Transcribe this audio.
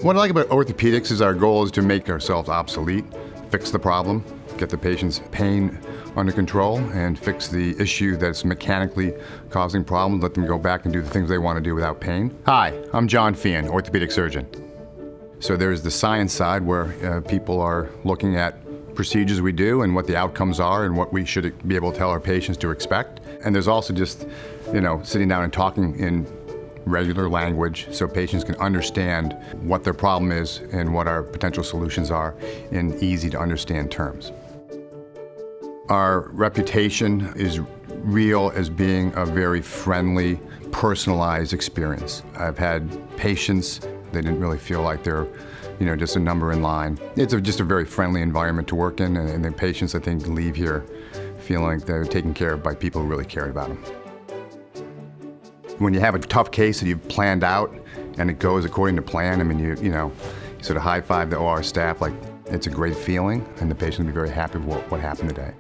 What I like about orthopedics is our goal is to make ourselves obsolete, fix the problem, get the patient's pain under control, and fix the issue that's mechanically causing problems, let them go back and do the things they want to do without pain. Hi, I'm John Feighan, orthopedic surgeon. So there's the science side where people are looking at procedures we do and what the outcomes are and what we should be able to tell our patients to expect. And there's also just, sitting down and talking in regular language so patients can understand what their problem is and what our potential solutions are in easy to understand terms. Our reputation is real as being a very friendly, personalized experience. I've had patients, they didn't really feel like they're just a number in line. It's just a very friendly environment to work in, and the patients, I think, leave here feeling like they're taken care of by people who really cared about them. When you have a tough case that you've planned out and it goes according to plan, you sort of high-five the OR staff, like it's a great feeling, and the patient will be very happy with what happened today.